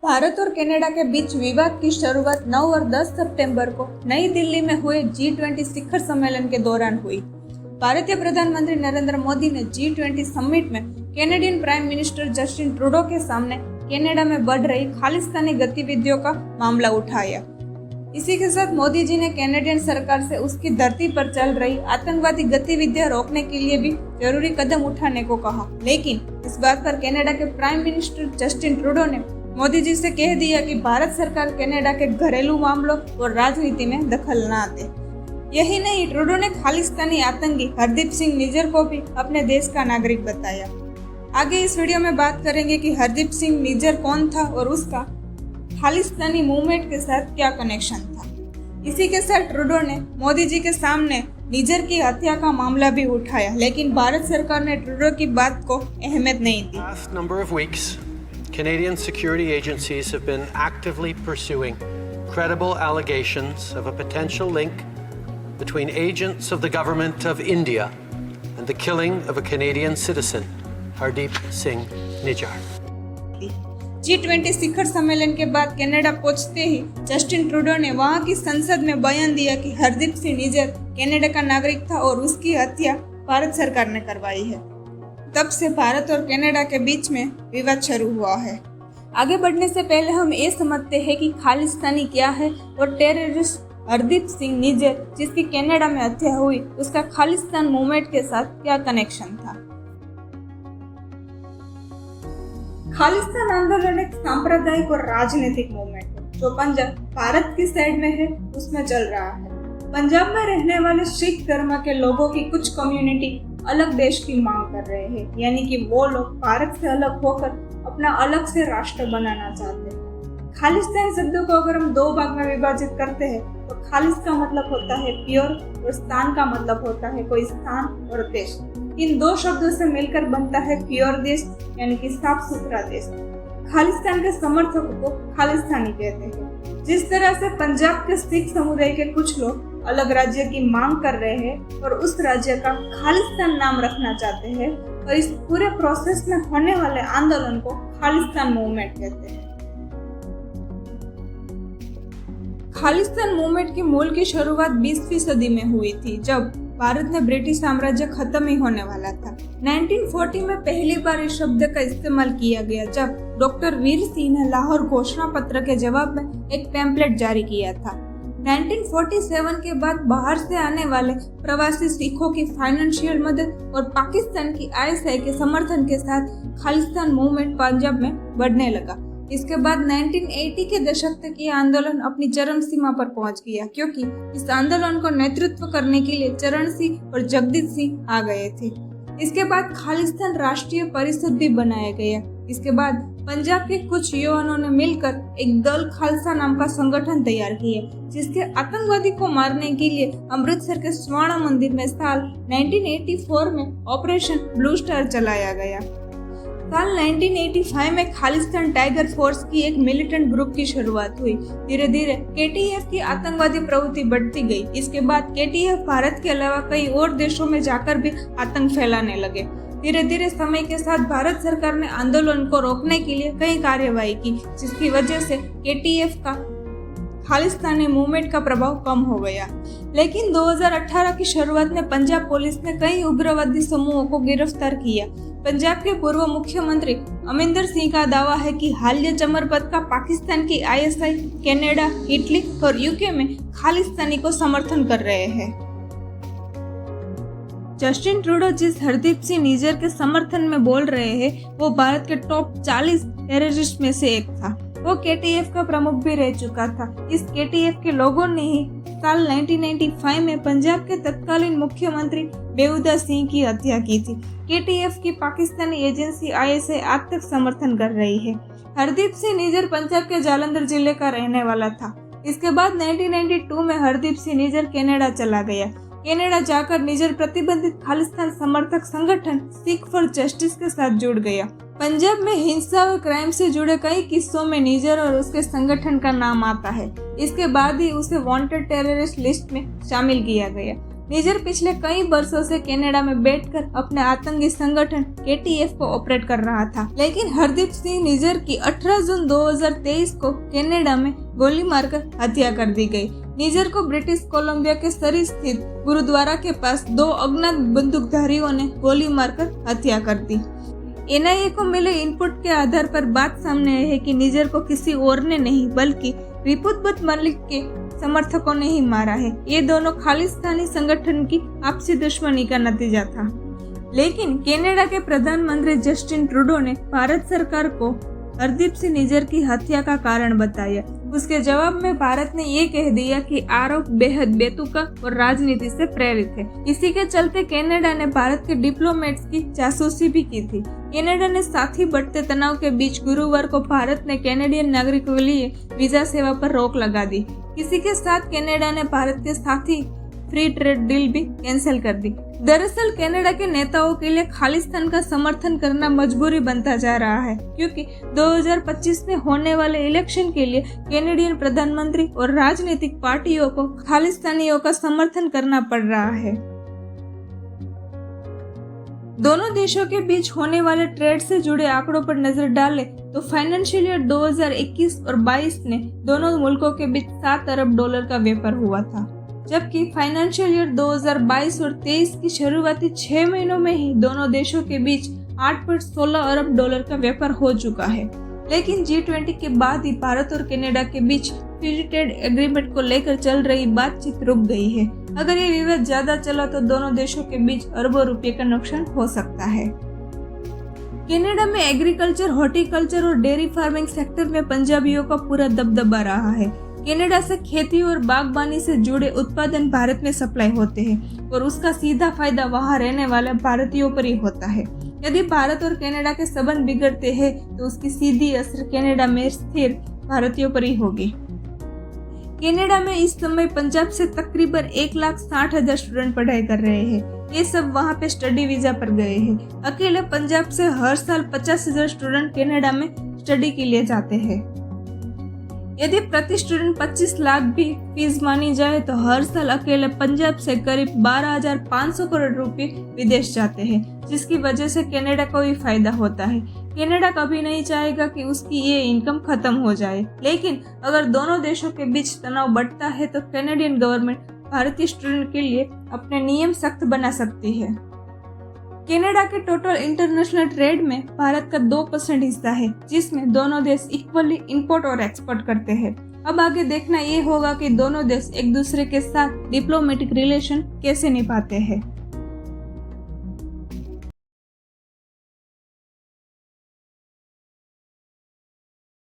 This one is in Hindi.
भारत और कनाडा के बीच विवाद की शुरुआत 9 और 10 सितंबर को नई दिल्ली में हुए G20 शिखर सम्मेलन के दौरान हुई। भारतीय प्रधानमंत्री नरेंद्र मोदी ने G20 समिट में Canadian prime minister Justin Trudeau के सामने कनाडा में बढ़ रही खालिस्तानी गतिविधियों का मामला उठाया। इसी के साथ मोदी जी ने कैनेडियन सरकार से उसकी धरती पर चल रही आतंकवादी गतिविधियां रोकने के लिए भी जरूरी कदम उठाने को कहा। लेकिन इस बात पर कनाडा के प्राइम मिनिस्टर जस्टिन ट्रूडो ने मोदी जी से कह दिया कि भारत सरकार कनाडा के घरेलू मामलों और राजनीति में दखल ना दे। यही नहीं, ट्रूडो ने खालिस्तानी आतंकी हरदीप सिंह निज्जर को भी अपने देश का नागरिक बताया। आगे इस वीडियो में बात करेंगे कि हरदीप सिंह निज्जर कौन था और उसका खालिस्तानी मूवमेंट के साथ क्या कनेक्शन था। इसी के साथ ट्रूडो ने मोदी जी के सामने निज्जर की हत्या का मामला भी उठाया, लेकिन भारत सरकार ने ट्रूडो की बात को अहमियत नहीं दी। Canadian security agencies have been actively pursuing credible allegations of a potential link between agents of the government of India and the killing of a Canadian citizen, Hardeep Singh Nijjar. G20 शिखर सम्मेलन के बाद कनाडा पहुंचते ही जस्टिन ट्रूडो ने वहां की संसद में बयान दिया कि हरदीप सिंह निज्जर कनाडा का नागरिक था और उसकी हत्या भारत सरकार ने करवाई है। तब से भारत और कनाडा के बीच में विवाद शुरू हुआ है। आगे बढ़ने से पहले हम ये समझते हैं कि खालिस्तानी क्या है और टेररिस्ट हरदीप सिंह निज्जर जिसकी कनाडा में हत्या हुई उसका खालिस्तान मूवमेंट के साथ क्या कनेक्शन था। खालिस्तान आंदोलन एक सांप्रदायिक और राजनीतिक मूवमेंट है जो पंजाब भारत की साइड में है उसमें चल रहा है। पंजाब में रहने वाले सिख धर्म के लोगों की कुछ कम्युनिटी अलग देश की मांग कर रहे हैं, यानी कि वो लोग भारत से अलग होकर अपना अलग से राष्ट्र बनाना चाहते हैं। खालिस्तान शब्द को अगर हम दो भाग में विभाजित करते हैं तो खालिस का मतलब होता है प्योर और स्थान का मतलब होता है कोई स्थान और देश। इन दो शब्दों से मिलकर बनता है प्योर देश, यानी कि साफ सुथरा देश। खालिस्तान के समर्थकों को खालिस्तानी कहते हैं। जिस तरह से पंजाब के सिख समुदाय के कुछ लोग अलग राज्य की मांग कर रहे हैं और उस राज्य का खालिस्तान नाम रखना चाहते हैं, और इस पूरे प्रोसेस में होने वाले आंदोलन को खालिस्तान मूवमेंट कहते हैं। खालिस्तान मूवमेंट के मूल की शुरुआत 20वीं सदी में हुई थी, जब भारत में ब्रिटिश साम्राज्य खत्म ही होने वाला था। 1940 में पहली बार इस शब्द का इस्तेमाल किया गया जब डॉक्टर वीर सिंह ने लाहौर घोषणा पत्र के जवाब में एक पैम्पलेट जारी किया था। 1947 के बाद बाहर से आने वाले प्रवासी सिखों की फाइनेंशियल मदद और पाकिस्तान की ISI के समर्थन के साथ खालिस्तान मूवमेंट पंजाब में बढ़ने लगा। इसके बाद 1980 के दशक तक ये आंदोलन अपनी चरम सीमा पर पहुंच गया, क्योंकि इस आंदोलन को नेतृत्व करने के लिए चरण सिंह और जगदीश सिंह आ गए थे। इसके बाद खालिस्तान राष्ट्रीय परिषद भी बनाया गया। इसके बाद पंजाब के कुछ युवाओं ने मिलकर एक दल खालसा नाम का संगठन तैयार किया, जिसके आतंकवादी को मारने के लिए अमृतसर के स्वर्ण मंदिर में साल 1984 में ऑपरेशन ब्लू स्टार चलाया गया। साल 1985 में खालिस्तान टाइगर फोर्स की एक मिलिटेंट ग्रुप की शुरुआत हुई। धीरे धीरे KTF की आतंकवादी प्रवृत्ति बढ़ती गई। इसके बाद KTF भारत के अलावा कई और देशों में जाकर भी आतंक फैलाने लगे। धीरे धीरे समय के साथ भारत सरकार ने आंदोलन को रोकने के लिए कई कार्यवाही की, जिसकी वजह से KTF का खालिस्तानी मूवमेंट का प्रभाव कम हो गया। लेकिन 2018 की शुरुआत में पंजाब पुलिस ने कई उग्रवादी समूहों को गिरफ्तार किया। पंजाब के पूर्व मुख्यमंत्री अमरिंदर सिंह का दावा है कि हालिया चमरपत का पाकिस्तान की ISI, कनाडा, इटली और UK में खालिस्तानी को समर्थन कर रहे हैं। जस्टिन ट्रूडो जिस हरदीप सिंह निज्जर के समर्थन में बोल रहे हैं वो भारत के टॉप 40 टेररिस्ट में से एक था। वो KTF का प्रमुख भी रह चुका था। इस KTF के लोगों ने ही साल 1995 में पंजाब के तत्कालीन मुख्यमंत्री बेहुदा सिंह की हत्या की थी। KTF की पाकिस्तानी एजेंसी ISI आज तक समर्थन कर रही है। हरदीप सिंह निज्जर पंजाब के जालंधर जिले का रहने वाला था। इसके बाद 1992 में हरदीप सिंह निज्जर कनाडा चला गया। कनाडा जाकर निज्जर प्रतिबंधित खालिस्तान समर्थक संगठन सिख फॉर जस्टिस के साथ जुड़ गया। पंजाब में हिंसा और क्राइम से जुड़े कई किस्सों में निज्जर और उसके संगठन का नाम आता है। इसके बाद ही उसे वांटेड टेररिस्ट लिस्ट में शामिल किया गया। निज्जर पिछले कई वर्षों से कनाडा में बैठकर अपने आतंकी संगठन KTF को ऑपरेट कर रहा था। लेकिन हरदीप सिंह निज्जर की 18 जून 2023 को कनाडा में गोली मारकर हत्या कर दी गई। निज्जर को ब्रिटिश कोलंबिया के सरी स्थित गुरुद्वारा के पास 2 अज्ञात बंदूकधारियों ने गोली मारकर हत्या कर दी। NIA को मिले इनपुट के आधार पर बात सामने आई है कि निज्जर को किसी और ने नहीं बल्कि रिपुत बट मलिक के समर्थकों ने ही मारा है। ये दोनों खालिस्तानी संगठन की आपसी दुश्मनी का नतीजा था। लेकिन कनाडा के प्रधानमंत्री जस्टिन ट्रूडो ने भारत सरकार को हरदीप सिंह निज्जर की हत्या का कारण बताया। उसके जवाब में भारत ने ये कह दिया कि आरोप बेहद बेतुका और राजनीति से प्रेरित है। इसी के चलते कनाडा ने भारत के डिप्लोमेट्स की जासूसी भी की थी। कनाडा ने साथ ही बढ़ते तनाव के बीच गुरुवार को भारत ने कैनेडियन नागरिकों के लिए वीजा सेवा पर रोक लगा दी। इसी के साथ कनाडा ने भारत के साथ ही फ्री ट्रेड डील भी कैंसिल कर दी। दरअसल कनाडा के नेताओं के लिए खालिस्तान का समर्थन करना मजबूरी बनता जा रहा है, क्योंकि 2025 में होने वाले इलेक्शन के लिए कैनेडियन प्रधानमंत्री और राजनीतिक पार्टियों को खालिस्तानियों का समर्थन करना पड़ रहा है। दोनों देशों के बीच होने वाले ट्रेड से जुड़े आंकड़ों पर नजर डालें तो फाइनेंशियल ईयर 2021 और 22 में दोनों मुल्कों के बीच $7 अरब का व्यापार हुआ था, जबकि फाइनेंशियल ईयर 2022 और 23 की शुरुआती 6 महीनों में ही दोनों देशों के बीच $8.16 अरब का व्यापार हो चुका है। लेकिन G20 के बाद ही भारत और कनाडा के बीच फ्री ट्रेड एग्रीमेंट को लेकर चल रही बातचीत रुक गई है। अगर ये विवाद ज्यादा चला तो दोनों देशों के बीच अरबों रुपए का नुकसान हो सकता है। कनाडा में एग्रीकल्चर, हॉर्टिकल्चर और डेयरी फार्मिंग सेक्टर में पंजाबियों का पूरा दबदबा रहा है। कनाडा से खेती और बागबानी से जुड़े उत्पादन भारत में सप्लाई होते हैं और उसका सीधा फायदा वहां रहने वाले भारतीयों पर ही होता है। यदि भारत और कनाडा के संबंध बिगड़ते हैं तो उसकी सीधी असर कनाडा में स्थिर भारतीयों पर ही होगी। कनाडा में इस समय पंजाब से तकरीबन 1,60,000 स्टूडेंट पढ़ाई कर रहे हैं। ये सब वहाँ पे स्टडी वीजा पर गए हैं। अकेले पंजाब से हर साल 50,000 स्टूडेंट कनाडा में स्टडी के लिए जाते हैं। यदि प्रति स्टूडेंट 25 लाख भी फीस मानी जाए तो हर साल अकेले पंजाब से करीब 12,500 करोड़ रुपए विदेश जाते हैं, जिसकी वजह से कनाडा को भी फायदा होता है। कनाडा कभी नहीं चाहेगा कि उसकी ये इनकम खत्म हो जाए, लेकिन अगर दोनों देशों के बीच तनाव बढ़ता है तो कैनेडियन गवर्नमेंट भारतीय स्टूडेंट के लिए अपने नियम सख्त बना सकती है। कनाडा के टोटल इंटरनेशनल ट्रेड में भारत का 2% हिस्सा है, जिसमें दोनों देश इक्वली इंपोर्ट और एक्सपोर्ट करते हैं। अब आगे देखना ये होगा कि दोनों देश एक दूसरे के साथ डिप्लोमेटिक रिलेशन कैसे निभाते हैं।